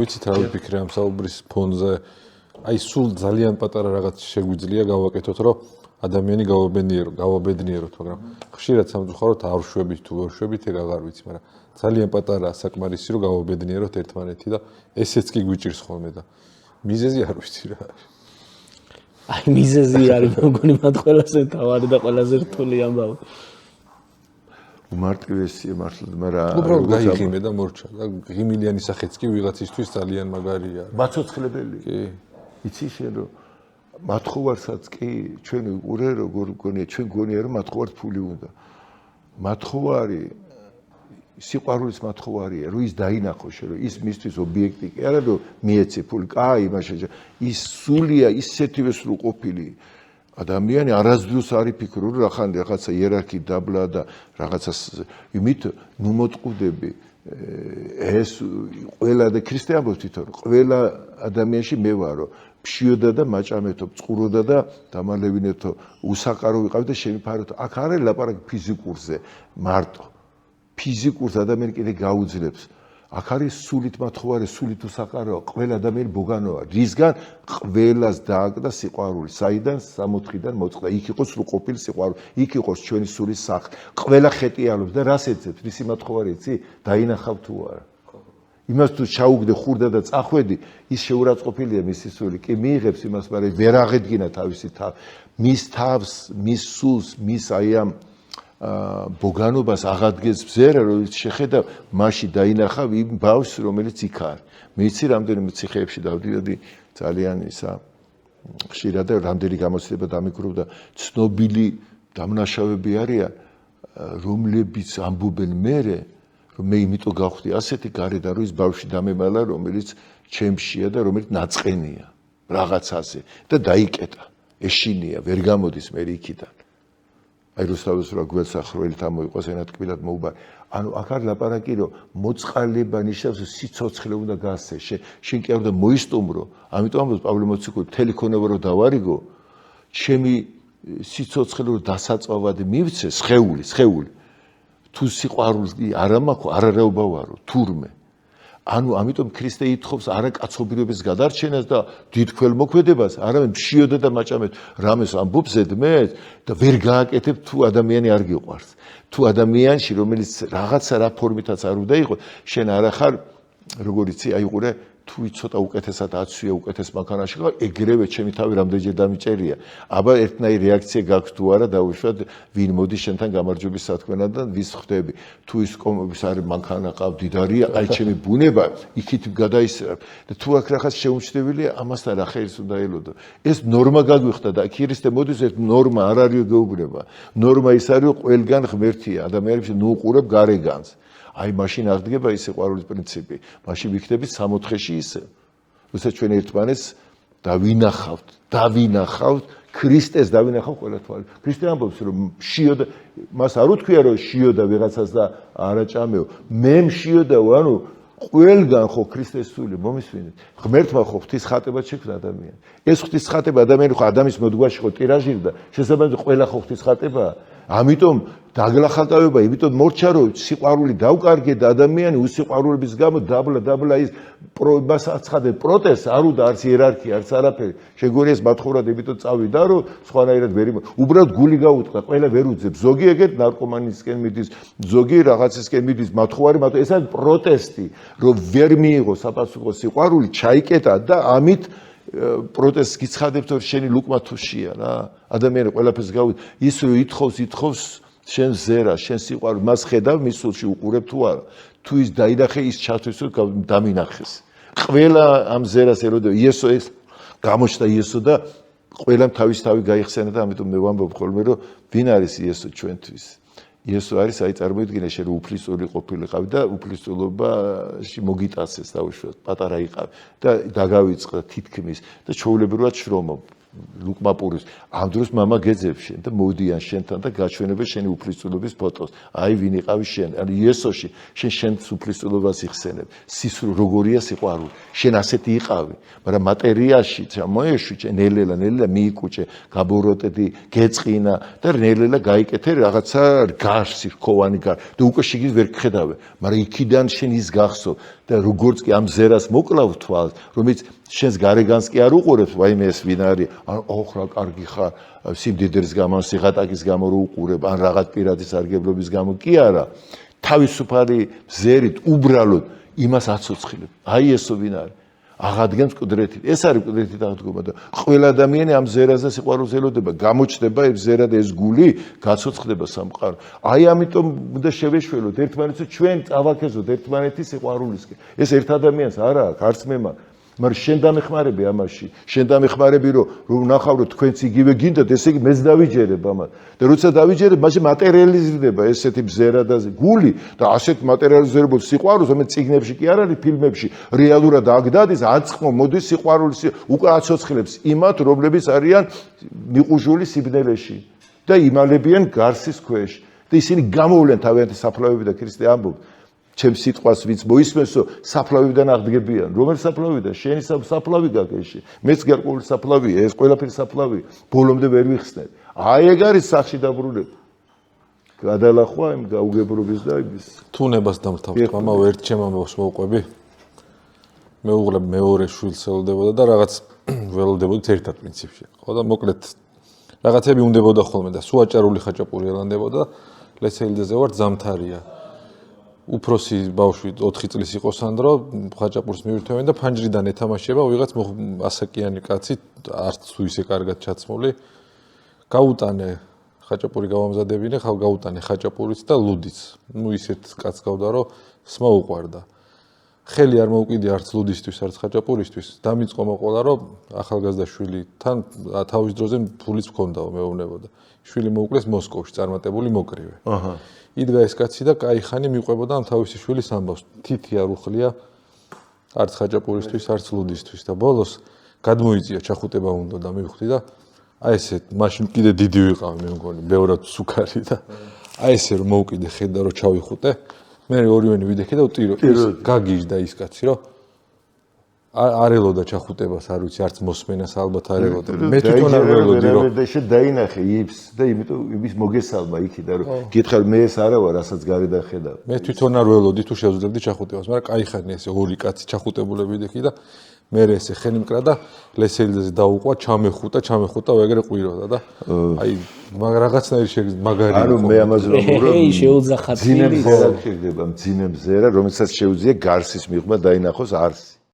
ვიცით რა ვიფიქრე ამ საუბრის ფონზე აი სულ ძალიან პატარა რაღაც შეგვიძლია გავაკეთოთ რომ ადამიანი გავაბედნიეროთ მაგრამ ხშირად სამწუხაროდ არ შვებით თუ ვერ შვებით ეგ აღარ ვიცი მაგრამ ძალიან პატარა საკმარისი რომ გავაბედნიეროთ ერთმანეთი და ესეც კი გვიჭირს ხოლმე და მიზეზი არ ვიცი რა აი მიზეზი არის მეგონი მათ ყველაზე თავარი და ყველაზე რთული ამბავი უმარტივესია მართლა მაგრამ უბრალოდ გაიღიმე და მორჩა და ღიმილიანი სახეც კი ვიღაცისთვის ძალიან მაგარია მაცოცხლებელი კი იცი შენ რომ მათხოვარსაც კი ჩვენ ვიყურე როგორ გონია ჩვენ გონია რომ მათხოვარს ფული უნდა მათხოვარი სიყვარულის მათხოვარია რომ ის დაინახოს შენ რომ ის მისთვის ობიექტი კი არა რომ მიეცე ფული კაი მაშინ ის სულია ისეთივე სრულყოფილი ადამიანი არასდროს არ იფიქრო რომ რახან რაღაცა იერარქი დაბლა და რაღაცა იმით ნუ მოტყუდები ეს ყველა და ქრისტიანობა თვითონ ყველა ადამიანში მე ვარო ფშიოდა და მაჭამეთო წყუროდა და დამალევინეთო უსაყარო ვიყავ და შემიფაროთ აქ არ არის ლაპარაკი ფიზიკურზე მარტო ფიზიკურს ადამიანი კიდე გაუძლებს აქ არის სულით მათხოვარი სულით უსაყარო ყველა ადამიანი ბოგანოა რისგან ყველას დააკდა სიყვარული საიდან 64-დან მოწყდა იქ იყო სრულყოფილი სიყვარული იქ იყო ჩვენი სულის სახე ყველა ხეტიალობს და რას ეცებს რისი მათხოვარი იცი დაინახავ თუ არა იმას თუ ჩაუგდე ხურდა და წახვედი ის შეურაცხყოფილია მისი სული კი მიიღებს იმას მაგრამ ვერ აღედგინა თავისი მის თავს მის სულს მის აი ამ ბოგანობას აღადგენს ბზერა რომ შეხედა მასში დაინახავ იმ ბავშვს რომელიც იქ არის მე იცი რამდენიმე ციხეებში დავდიოდი ძალიან ისა ხშირად და რამდენი გამოცდილება დამიკრობდა ცნობილი დამნაშავეები არიან რომლებიც ამბობენ მერე რომ მე იმიტომ გავხდი ასეთი გარედან რომ ის ბავშვი დამემალა რომელიც ჩემშია და რომელიც ნაწყენია რაღაცაზე და დაიკეტა ეშინია ვერ გამოდის მე იქიდან აი რუსთავის რა გველსახრველით ამოიყოს ენათკბილად მოუბარი ანუ აქ არ ლაპარაკი რომ მოწყალება ნიშნავს სიცოცხლე უნდა გასცე შენ კი არ უნდა მოისტუმრო ამიტომ ამბობს პავლე მოციქული მთელი ქონება რომ დავარიგო ჩემი სიცოცხლე რომ დასაწვავად მივცე სხეული თუ სიყვარულს არ ამაქვს არარეობა ვარო თურმე ანუ ამიტომ ქრისტე ითხოვს არა კაცობრიობის გადარჩენას და დიდ ქველმოქმედებას არამედ მშიოდა და მაჭამეთ რამეს ამბობს ზედმე და ვერ გააკეთებ თუ ადამიანი არ გიყვარს თუ ადამიანში რომელიც რაღაცა რა ფორმითაც არ უნდა იყოს შენ არ ახარ როგორ იცი აიყურე თუ ცოტა უკეთესად აცვია უკეთეს მანქანაში ხარ ეგრევე ჩემი თავი რამდენჯერ დამიჭერია აბა ერთნაირი რეაქცია გაქვს თუ არა დაუშვათ ვინ მოდის შენთან გამარჯვების სათქმელად და ვის ხვდები თუ ის კომების არის მანქანა ყავ დიდარია აი ჩემი ბუნება იქით გადაისრა და თუ აქ რაღაც შეუმჩნეველია ამასთან რა ხელს უნდა ელოდო ეს ნორმა გაგვიხდა და ქრისტე მოდის ეს ნორმა არ არის გეუბნება ნორმა ის არის ყველგან ღმერთია ადამიანებს ნუ უყურებ გარეგანს აი მაშინ აღდგება ის სიყვარულის პრინციპი მაშინ ვიქნები 64-ში ისე როცა ჩვენ ერთმანეთს დავინახავთ ქრისტეს დავინახავ ყველა თვალი ქრისტე ამბობს რომ შიოდა მას არ უთქვია რომ შიოდა ვიღაცას და არაჭამეო მე მშიოდაო ანუ ყველგან ხო ქრისტეს სული მომისვენეთ ღმერთმა ხო ღვთისხატება შექმნა ადამიანი ეს ღვთისხატება ადამიანი ხო ადამიანის მოდგმაში ხო ტირაჟირდა შესაბამისად ყველა ხო ღვთისხატებაა ამიტომ დაგლახაკავება იმიტომ მორჩა რომ სიყვარული დავკარგე და ადამიანი უსიყვარულობის გამო დაბლა ის მას აცხადე პროტესტს არ უნდა არც იერარქია არც არაფერი შეგორია ეს მათხოვრად იმიტომ წავიდა რომ სხვანაირად ვერ უბრალოდ გული გაუტყდა ყველა ვერ უძებს ზოგი ეგეთ ნარკომანისკენ მიდის ზოგი რაღაცისკენ მიდის მათხოვარი ეს არის პროტესტი რომ ვერ მიიღო საპასუხო სიყვარული ჩაიკეტა და ამით პროტესტს გიცხადებთ რომ შენი ლუკმა თუშია რა ადამიანი ყველაფერს გავიდა ის რომ ითხოვს შენ ზერა შენ სიყვარული მას ხედავ მის სულში უყურებ თუ არა თუ ის დაინახე ის ჩათვლის რომ დამინახეს ყველა ამ ზერას ელოდა იესო ეს გამოჩნდა იესო და ყველამ თავი გაიხსენა და ამიტომ მე ვამბობ ხოლმე რომ ვინ არის იესო ჩვენთვის იესო არის აი წარმოიდგინე შენ უფლისწული ყოფილიყავი და უფლისწულობაში მოგიტაცეს დაუშვათ პატარა იყავი და დაგავიწყდა თითქმის და ჩვეულებრივად შრომობ ლუკმა პურის ამ დროს мама გეძებს შენ და მოდიან შენთან და გაჩვენებენ შენი უფლისწულობის ფოტოს აი ვინ იყავი შენ ანუ იესოში შენ უფლისწულობას იხსენებ სისრულ როგორია სიყვარული შენ ასეთი იყავი, მაგრამ მატერიაში მოეშვი ნელ-ნელა მიიკუჭე, გაბოროტედი, გეწყინა და ნელ-ნელა გაიკეთე რაღაცა გარსი, რქოვანი გარ და უკვე შიგნით ვერ გხედავე, მაგრამ იქიდან შენ ის გახსოვ და როგორც კი ამ ზერას მოკლავ თვალს, რომელიც შენს გარეგანს კი არ უყურებს, ვაიმე ეს ვინ არის, ოხ რა კარგი ხარ, სიმდიდრის გამო, სიღატაკის გამო რო უყურებ, ან რაღაც პირადი სარგებლობის გამო კი არა, თავისუფალი ზერით უბრალოდ იმას აცოცხლებ. აი ესო ვინ არის? აღადგენს კუდრეთით. ეს არის კუდრეთით აღდგომა და ყველა ადამიანი ამ ზერაზე სიყვარულს ელოდება, გამოჩნდება ეს ზერა და ეს გული გაცოცხლდება სამყარო. აი ამიტომ უნდა შევეშველოთ ერთმანეთს, ჩვენ წავაქეზოთ ერთმანეთის სიყვარულისკენ. ეს ერთ ადამიანს არა აქვს, არც მე მაქვს. მაგრამ შენ დამეხმარები ამაში, შენ დამეხმარები რომ ნახავ რომ თქვენც იგივე გინდათ, ესე იგი მეც დავიჯერებ ამას. და როცა დავიჯერებ, მაშინ მატერიალიზდება ესეთი ბზერა და გული და ასეთ მატერიალიზებულ სიყვარულს, რომელიც წიგნებში კი არ არის, ფილმებში, რეალურად აქ დადის, აწყმო, მოდის სიყვარულის, უკვე აცოცხლებს იმათ, რომლებიც არიან მიყუჟული სიბნელეში და იმალებიან გარსის ქვეშ. და ისინი გამოვლენ თავიანთი საფლავები და ქრისტე ამბობს ჩემ სიტყვას ვინც მოისმენსო საფლავიდან აღდგებიან. რომელ საფლავიდან? შენი საფლავი გაგეში. მეც გარკვეული საფლავია, ეს ყველაფერი საფლავი. ბოლომდე ვერ ვიხსნებ. აი ეგ არის სახში დაბრუნება. გადალახვა იმ გაუგებრობის და იმის. თუნებას დამთავრდა, მამა ერთ ჩემ ამბავს მოვყვები. მეუღლე მეორე შვილს ელოდებოდა და რაღაც ველოდებოდით ერთად პრინციპში. ხო და მოკლედ რაღაცები უნდებოდა ხოლმე და სუაჭარული ხაჭაპური ელანდებოდა. ლესეილდეზე ვარ ზამთარია. უფროსი ბავშვი 4 წლის იყო სანდრო, ხაჭაპურს მივირთვევენ და ფანჯრიდან ეთამაშება ვიღაც ასაკიანი კაცი, არც თუ ისე კარგად ჩაცმული. გაუტანე ხაჭაპური გავამზადებინე, გაუტანე ხაჭაპურიც და ლუდიც. ნუ ისეთ კაცს გავდა, რომ სმა უყვარდა. ხელი არ მოვკიდე არც ლუდისთვის, არც ხაჭაპურისთვის. დამიწყო მოყოლა, რომ ახალგაზრდა შვილი თან თავის დროზე ფულიც მქონდაო, მეუბნებოდა. შვილი მოუკლეს მოსკოვში წარმატებული მოკრივე. აჰა. იდგა ეს კაცი და კაი ხანი მიყვებოდა ამ თავისი შვილის ამბავს. თითი არ უხლია არც ხაჭაპურისთვის, არც ლუდისთვის და ბოლოს გადმოიწია ჩახუტება უნდა და მივხვდი და აი ესე მაშინ კიდე დიდი ვიყავ მე მგონი, ბევრად სუქარი და აი ესე რომ მოვკიდე ხედა რომ ჩავიხუტე, მე ორივენი ვიდექე და ვტირო ის გაგიჟდა ის კაცი რომ არ ელოდა ჩახუტებას, არ ვიცი, არც მოსმენას ალბათ არ ელოდა. მე თვითონ არ ველოდი რომ და შეdainახე იფს და იმიტომ იმის მოგესალმა იქიდან რომ გითხარ მე ეს არა ვარ, რასაც გარედან ხედავ. მე თვითონ არ ველოდი თუ შევძლებდი ჩახუტებას, მაგრამ კაი ხანი ესე ორი კაცი ჩახუტებულები ვიდექი და მე ესე ხელი მკრა და ლესეილდეზე დაუყვა, ჩამეხუტა ვეგრე ყვიროდა და აი რაღაცნაირი შეგიძლია მაგარი იყო. ანუ მე ამაზე რომ ეი შეუძახა ძინემ ზერა, რომელსაც შეუძლია გარსის მიღმა დაინახოს არსი.